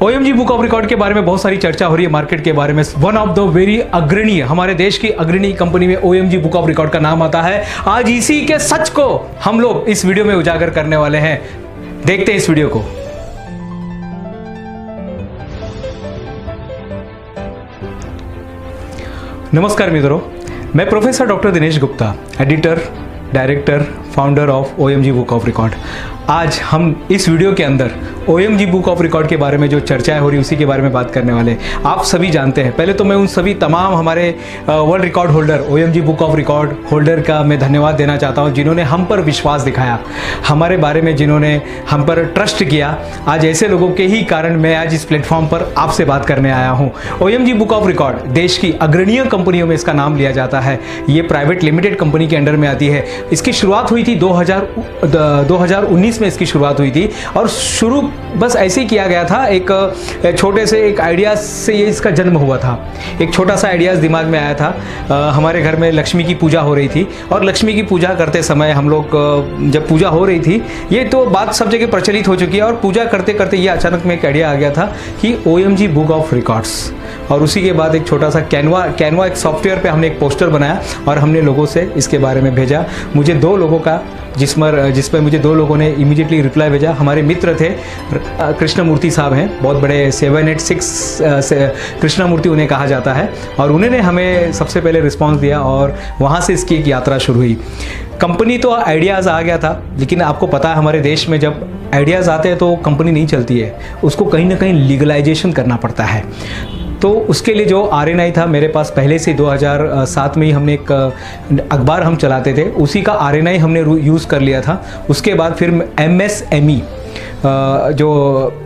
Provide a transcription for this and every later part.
OMG book of record के बारे में बहुत सारी चर्चा हो रही है मार्केट के बारे में। वन ऑफ द वेरी अग्रणी, हमारे देश की अग्रणी कंपनी में OMG बुक ऑफ रिकॉर्ड का नाम आता है। आज इसी के सच को हम लोग इस वीडियो में उजागर करने वाले हैं। देखते हैं इस वीडियो को। नमस्कार मित्रों, मैं professor doctor Dinesh Gupta, editor, director, founder of OMG book of record. आज हम इस वीडियो के अंदर OMG बुक ऑफ रिकॉर्ड के बारे में जो चर्चाएं हो रही उसी के बारे में बात करने वाले। आप सभी जानते हैं, पहले तो मैं उन सभी तमाम हमारे world record holder, OMG book of record holder का मैं धन्यवाद देना चाहता हूं, जिन्होंने हम पर विश्वास दिखाया, हमारे बारे में जिन्होंने हम पर ट्रस्ट किया। आज ऐसे लोगों के ही कारण मैं आज इस प्लेटफॉर्म पर आपसे बात करने आया हूँ। OMG बुक ऑफ रिकॉर्ड देश की अग्रणीय कंपनियों में इसका नाम लिया जाता है। ये प्राइवेट लिमिटेड कंपनी के अंडर में आती है। इसकी शुरुआत हुई थी 2019 में इसकी शुरुआत हुई थी और शुरू बस ऐसे ही किया गया था। एक छोटे से एक आइडिया से ये इसका जन्म हुआ था। एक छोटा सा आइडियाज दिमाग में आया था। हमारे घर में लक्ष्मी की पूजा हो रही थी और लक्ष्मी की पूजा करते समय हम लोग जब पूजा हो रही थी, ये तो बात सब जगह प्रचलित हो चुकी है, और पूजा करते करते ये अचानक में एक आइडिया आ गया था कि OMG बुक ऑफ रिकॉर्ड्स। और उसी के बाद एक छोटा सा कैनवा एक सॉफ्टवेयर पे हमने एक पोस्टर बनाया और हमने लोगों से इसके बारे में भेजा। मुझे 2 लोगों का जिस पर मुझे 2 लोगों ने इमीडिएटली रिप्लाई भेजा। हमारे मित्र थे, कृष्णमूर्ति साहब हैं, बहुत बड़े 786 कृष्णमूर्ति उन्हें कहा जाता है, और उन्होंने हमें सबसे पहले रिस्पांस दिया और वहाँ से इसकी एक यात्रा शुरू हुई। कंपनी तो आइडियाज़ आ गया था, लेकिन आपको पता है हमारे देश में जब आइडियाज़ आते हैं तो कंपनी नहीं चलती है, उसको कहीं ना कहीं लीगलाइजेशन करना पड़ता है। तो उसके लिए जो RNI था मेरे पास पहले से 2007 में ही हमने एक अखबार हम चलाते थे, उसी का RNI हमने यूज़ कर लिया था। उसके बाद फिर MSME जो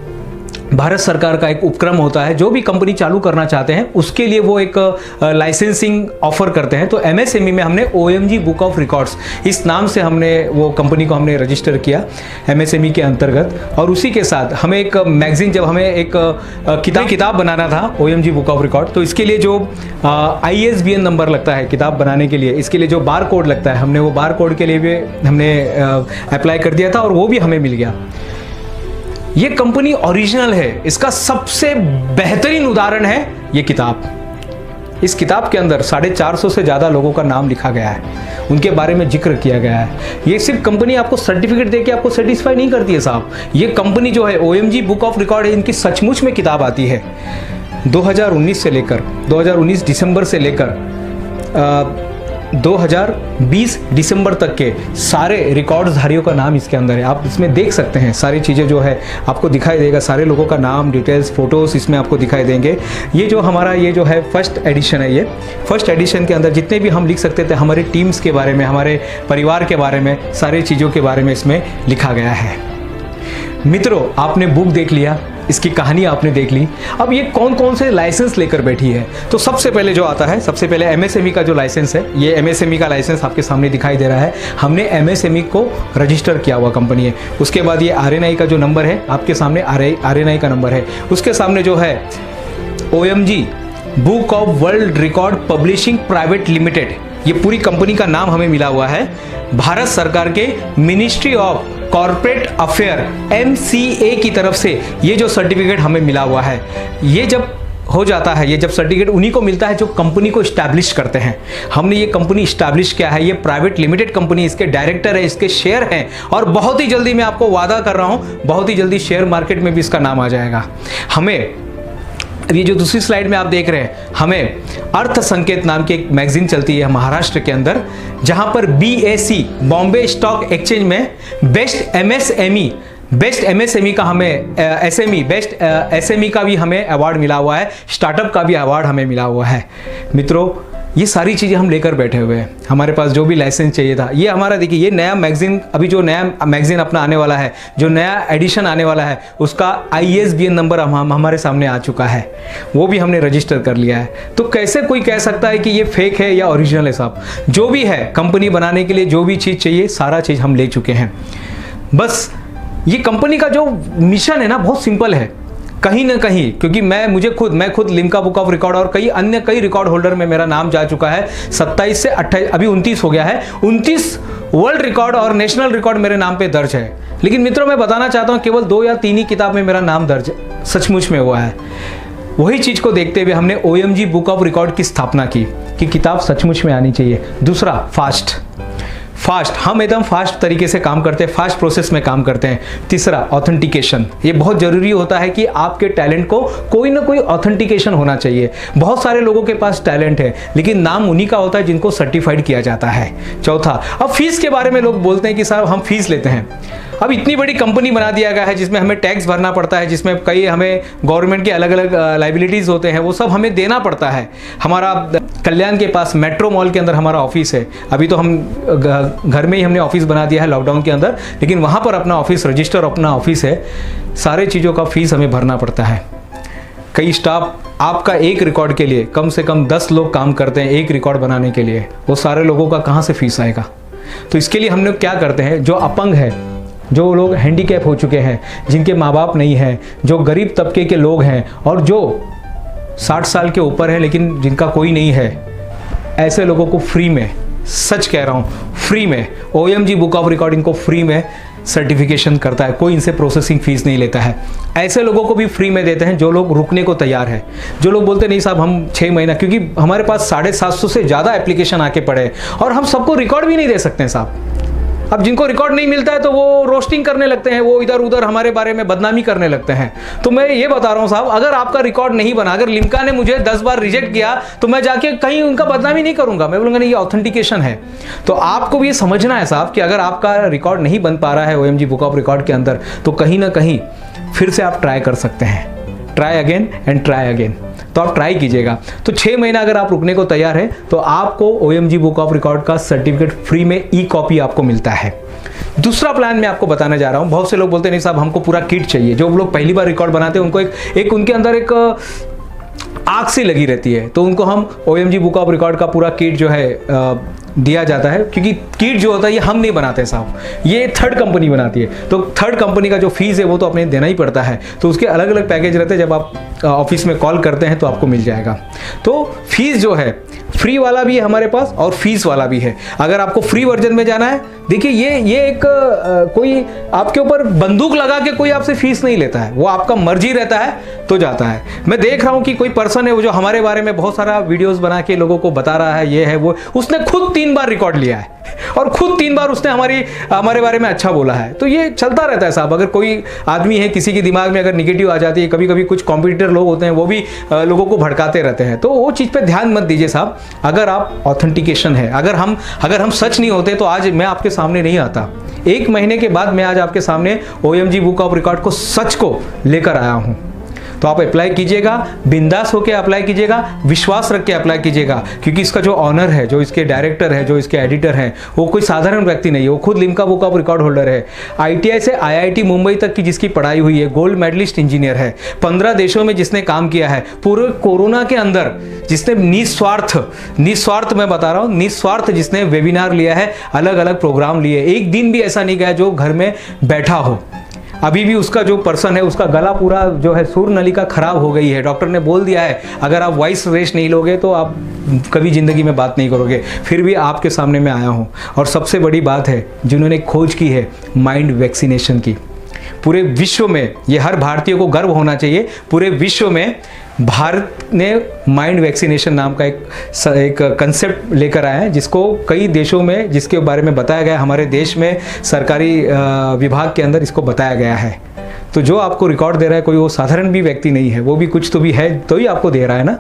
भारत सरकार का एक उपक्रम होता है, जो भी कंपनी चालू करना चाहते हैं उसके लिए वो एक लाइसेंसिंग ऑफर करते हैं। तो MSME में हमने OMG बुक ऑफ रिकॉर्ड्स इस नाम से हमने वो कंपनी को हमने रजिस्टर किया MSME के अंतर्गत। और उसी के साथ हमें एक मैगजीन, जब हमें एक किताब बनाना था OMG बुक ऑफ रिकॉर्ड, तो इसके लिए जो ISBN नंबर लगता है किताब बनाने के लिए, इसके लिए जो बार कोड लगता है, हमने वो बार कोड के लिए भी हमने अप्लाई कर दिया था और वो भी हमें मिल गया। ये कंपनी ओरिजिनल है, इसका सबसे बेहतरीन उदाहरण है ये किताब। इस किताब के अंदर 450 से ज़्यादा लोगों का नाम लिखा गया है, उनके बारे में जिक्र किया गया है। ये सिर्फ कंपनी आपको सर्टिफिकेट देके आपको सेटिस्फाई नहीं करती है साहब। ये कंपनी जो है OMG बुक ऑफ रिकॉर्ड है, इनकी सचमुच में किताब आती है। 2019 दिसंबर से लेकर 2020 दिसंबर तक के सारे रिकॉर्ड्सधारियों का नाम इसके अंदर है। आप इसमें देख सकते हैं, सारी चीज़ें जो है आपको दिखाई देगा, सारे लोगों का नाम, डिटेल्स, फोटोज़ इसमें आपको दिखाई देंगे। ये जो हमारा ये जो है फर्स्ट एडिशन है, ये फर्स्ट एडिशन के अंदर जितने भी हम लिख सकते थे हमारे टीम्स के बारे में, हमारे परिवार के बारे में, सारी चीज़ों के बारे में इसमें लिखा गया है। मित्रों, आपने बुक देख लिया, इसकी कहानी आपने देख ली। अब ये कौन कौन से लाइसेंस लेकर बैठी है, तो सबसे पहले जो आता है, सबसे पहले MSME का जो लाइसेंस है, ये MSME का लाइसेंस आपके सामने दिखाई दे रहा है। हमने MSME को रजिस्टर किया हुआ कंपनी है। उसके बाद ये RNI का जो नंबर है आपके सामने, RNI का नंबर है। उसके सामने जो है OMG book of world record publishing private limited, ये पूरी कंपनी का नाम हमें मिला हुआ है। भारत सरकार के ministry of corporate affair MCA की तरफ से ये जो सर्टिफिकेट हमें मिला हुआ है, ये जब हो जाता है, ये जब सर्टिफिकेट उन्हीं को मिलता है जो कंपनी को इस्टेब्लिश करते हैं। हमने ये कंपनी इस्टेब्लिश किया है, ये प्राइवेट लिमिटेड कंपनी, इसके डायरेक्टर है, इसके शेयर हैं, और बहुत ही जल्दी, मैं आपको वादा कर रहा हूँ, बहुत ही जल्दी शेयर मार्केट में भी इसका नाम आ जाएगा। हमें ये जो दूसरी स्लाइड में आप देख रहे हैं, हमें अर्थ संकेत नाम की एक मैगजीन चलती है महाराष्ट्र के अंदर, जहां पर BSE बॉम्बे स्टॉक एक्सचेंज में बेस्ट MSME का हमें बेस्ट SME का भी हमें अवार्ड मिला हुआ है, स्टार्टअप का भी अवार्ड हमें मिला हुआ है। मित्रों, ये सारी चीज़ें हम लेकर बैठे हुए हैं। हमारे पास जो भी लाइसेंस चाहिए था, ये हमारा देखिए, ये नया मैगजीन, अभी जो नया मैगजीन अपना आने वाला है, जो नया एडिशन आने वाला है, उसका ISBN नंबर हमारे सामने आ चुका है, वो भी हमने रजिस्टर कर लिया है। तो कैसे कोई कह सकता है कि ये फेक है या ओरिजिनल है साहब? जो भी है, कंपनी बनाने के लिए जो भी चीज़ चाहिए, सारा चीज़ हम ले चुके हैं। बस ये कंपनी का जो मिशन है ना, बहुत सिंपल है। कहीं ना कहीं, क्योंकि मैं खुद लिम्का बुक ऑफ रिकॉर्ड और कई रिकॉर्ड होल्डर में मेरा नाम जा चुका है। 27 से 28, अभी 29 हो गया है। 29 वर्ल्ड रिकॉर्ड और नेशनल रिकॉर्ड मेरे नाम पे दर्ज है। लेकिन मित्रों, मैं बताना चाहता हूँ केवल 2 या 3 ही किताब में मेरा नाम दर्ज है, सचमुच में हुआ है। वही चीज़ को देखते हुए हमने OMG बुक ऑफ रिकॉर्ड की स्थापना की कि किताब सचमुच में आनी चाहिए। दूसरा, फास्ट, हम एकदम फास्ट तरीके से काम करते हैं, फास्ट प्रोसेस में काम करते हैं। तीसरा, ऑथेंटिकेशन। ये बहुत ज़रूरी होता है कि आपके टैलेंट को कोई ना कोई ऑथेंटिकेशन होना चाहिए। बहुत सारे लोगों के पास टैलेंट है लेकिन नाम उन्हीं का होता है जिनको सर्टिफाइड किया जाता है। चौथा, अब फीस के बारे में लोग बोलते हैं कि साहब हम फीस लेते हैं। अब इतनी बड़ी कंपनी बना दिया गया है जिसमें हमें टैक्स भरना पड़ता है, जिसमें कई हमें गवर्नमेंट के अलग अलग लाइबिलिटीज़ होते हैं, वो सब हमें देना पड़ता है। हमारा कल्याण के पास मेट्रो मॉल के अंदर हमारा ऑफिस है। अभी तो हम घर में ही हमने ऑफिस बना दिया है लॉकडाउन के अंदर, लेकिन वहाँ पर अपना ऑफिस रजिस्टर अपना ऑफिस है। सारे चीज़ों का फीस हमें भरना पड़ता है। कई स्टाफ, आपका एक रिकॉर्ड के लिए कम से कम 10 लोग काम करते हैं एक रिकॉर्ड बनाने के लिए, वो सारे लोगों का कहाँ से फीस आएगा? तो इसके लिए हम लोग क्या करते हैं, जो अपंग है, जो लोग हैंडीकैप हो चुके हैं, जिनके माँ बाप नहीं हैं, जो गरीब तबके के लोग हैं और जो 60 साल के ऊपर हैं लेकिन जिनका कोई नहीं है, ऐसे लोगों को फ्री में, सच कह रहा हूँ फ्री में, OMG बुक ऑफ रिकॉर्डिंग को फ्री में सर्टिफिकेशन करता है। कोई इनसे प्रोसेसिंग फीस नहीं लेता है। ऐसे लोगों को भी फ्री में देते हैं जो लोग रुकने को तैयार है। जो लोग बोलते नहीं साहब हम 6 महीना, क्योंकि हमारे पास 750 से ज़्यादा एप्लीकेशन आके पड़े और हम सबको रिकॉर्ड भी नहीं दे सकते हैं साहब। अब जिनको रिकॉर्ड नहीं मिलता है तो वो रोस्टिंग करने लगते हैं, वो इधर उधर हमारे बारे में बदनामी करने लगते हैं। तो मैं ये बता रहा हूँ साहब, अगर आपका रिकॉर्ड नहीं बना, अगर लिम्का ने मुझे 10 बार रिजेक्ट किया तो मैं जाके कहीं उनका बदनामी नहीं करूंगा। मैं बोलूँगा नहीं, ये ऑथेंटिकेशन है। तो आपको भी ये समझना है साहब कि अगर आपका रिकॉर्ड नहीं बन पा रहा है OMG बुक ऑफ रिकॉर्ड के अंदर, तो कहीं ना कहीं फिर से आप ट्राई कर सकते हैं। Try again and try again. तो आप ट्राई कीजिएगा। तो 6 महीना अगर आप रुकने को तैयार हैं तो आपको OMG बुक ऑफ रिकॉर्ड का सर्टिफिकेट फ्री में ई-कॉपी आपको मिलता है। दूसरा प्लान मैं आपको बताने जा रहा हूं। बहुत से लोग बोलते नहीं साहब हमको पूरा किट चाहिए। जो लोग पहली बार रिकॉर्ड बनाते हैं उनको एक उनके अंदर एक आग सी लगी रहती है, तो उनको हम OMG बुक ऑफ रिकॉर्ड का पूरा किट जो है दिया जाता है। क्योंकि किट जो होता है ये हम नहीं बनाते साहब, ये थर्ड कंपनी बनाती है। तो थर्ड कंपनी का जो फीस है वो तो अपने देना ही पड़ता है। तो उसके अलग अलग पैकेज रहते हैं। जब आप ऑफिस में कॉल करते हैं तो आपको मिल जाएगा। तो फीस जो है फ्री वाला भी है हमारे पास और फीस वाला भी है। अगर आपको फ्री वर्जन में जाना है, देखिए ये एक कोई आपके ऊपर बंदूक लगा के कोई आपसे फीस नहीं लेता है, वो आपका मर्जी रहता है तो जाता है। मैं देख रहा हूँ कि कोई पर्सन है वो जो हमारे बारे में बहुत सारा वीडियोस बना के लोगों को बता रहा है, ये है वो, उसने खुद 3 बार रिकॉर्ड लिया है और खुद 3 बार उसने हमारे बारे में अच्छा बोला है। तो ये चलता रहता है साहब। अगर कोई आदमी है, किसी के दिमाग में अगर निगेटिव आ जाती है, कभी कभी कुछ कॉम्पिटिटर लोग होते हैं वो भी लोगों को भड़काते रहते हैं, तो वो चीज़ पे ध्यान मत दीजिए साहब। अगर आप ऑथेंटिकेशन है, अगर हम सच नहीं होते तो आज मैं आपके सामने नहीं आता। 1 महीने के बाद मैं आज आपके सामने OMG बुक ऑफ रिकॉर्ड को सच को लेकर आया हूँ। तो आप अप्लाई कीजिएगा, बिंदास होकर अप्लाई कीजिएगा, विश्वास रख के अप्लाई कीजिएगा। क्योंकि इसका जो ऑनर है, जो इसके डायरेक्टर है, जो इसके एडिटर हैं, वो कोई साधारण व्यक्ति नहीं है। वो खुद Limca book of record holder है। ITI से IIT मुंबई तक की जिसकी पढ़ाई हुई है, गोल्ड मेडलिस्ट इंजीनियर है, 15 देशों में जिसने काम किया है, पूरे कोरोना के अंदर जिसने निस्वार्थ मैं बता रहा हूँ, निस्वार्थ जिसने वेबिनार लिया है, अलग अलग प्रोग्राम लिए, एक दिन भी ऐसा नहीं गया जो घर में बैठा हो। अभी भी उसका जो पर्सन है उसका गला पूरा जो है सुर नलिका खराब हो गई है। डॉक्टर ने बोल दिया है अगर आप वॉइस रेस्ट नहीं लोगे तो आप कभी ज़िंदगी में बात नहीं करोगे। फिर भी आपके सामने मैं आया हूँ। और सबसे बड़ी बात है, जिन्होंने खोज की है माइंड वैक्सीनेशन की, पूरे विश्व में, ये हर भारतीय को गर्व होना चाहिए, पूरे विश्व में भारत ने माइंड वैक्सीनेशन नाम का एक कंसेप्ट लेकर आया है, जिसको कई देशों में, जिसके बारे में बताया गया, हमारे देश में सरकारी विभाग के अंदर इसको बताया गया है। तो जो आपको रिकॉर्ड दे रहा है कोई वो साधारण भी व्यक्ति नहीं है, वो भी कुछ तो भी है तो ही आपको दे रहा है ना।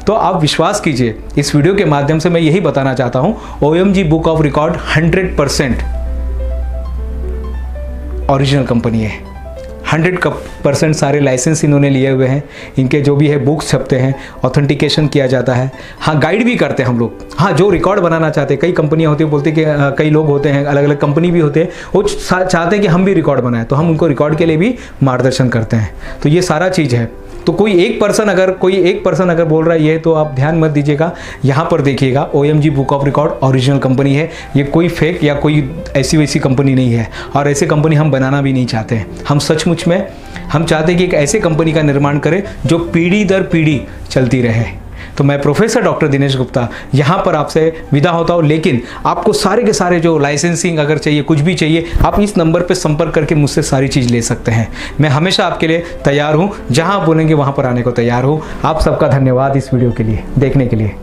तो आप विश्वास कीजिए, इस वीडियो के माध्यम से मैं यही बताना चाहता हूँ, OMG book of record 100% original company है। 100% सारे लाइसेंस इन्होंने लिए हुए हैं। इनके जो भी है बुक्स छपते हैं, ऑथेंटिकेशन किया जाता है। हाँ, गाइड भी करते हैं हम लोग। हाँ, जो रिकॉर्ड बनाना चाहते हैं, कई कंपनियां होती है, बोलते हैं कि कई लोग होते हैं, अलग अलग कंपनी भी होते हैं, वो चाहते हैं कि हम भी रिकॉर्ड बनाएं, तो हम उनको रिकॉर्ड के लिए भी मार्गदर्शन करते हैं। तो ये सारा चीज़ है। तो कोई एक पर्सन अगर बोल रहा है ये, तो आप ध्यान मत दीजिएगा। यहाँ पर देखिएगा, OMG book of record original company है। ये कोई फेक या कोई ऐसी वैसी कंपनी नहीं है, और ऐसे कंपनी हम बनाना भी नहीं चाहते हैं। हम सचमुच में हम चाहते हैं कि एक ऐसे कंपनी का निर्माण करें जो पीढ़ी दर पीढ़ी चलती रहे। तो मैं प्रोफेसर डॉक्टर दिनेश गुप्ता यहाँ पर आपसे विदा होता हूँ, लेकिन आपको सारे के सारे जो लाइसेंसिंग अगर चाहिए, कुछ भी चाहिए, आप इस नंबर पर संपर्क करके मुझसे सारी चीज़ ले सकते हैं। मैं हमेशा आपके लिए तैयार हूँ, जहाँ आप बोलेंगे वहाँ पर आने को तैयार हूँ। आप सबका धन्यवाद इस वीडियो के लिए देखने के लिए।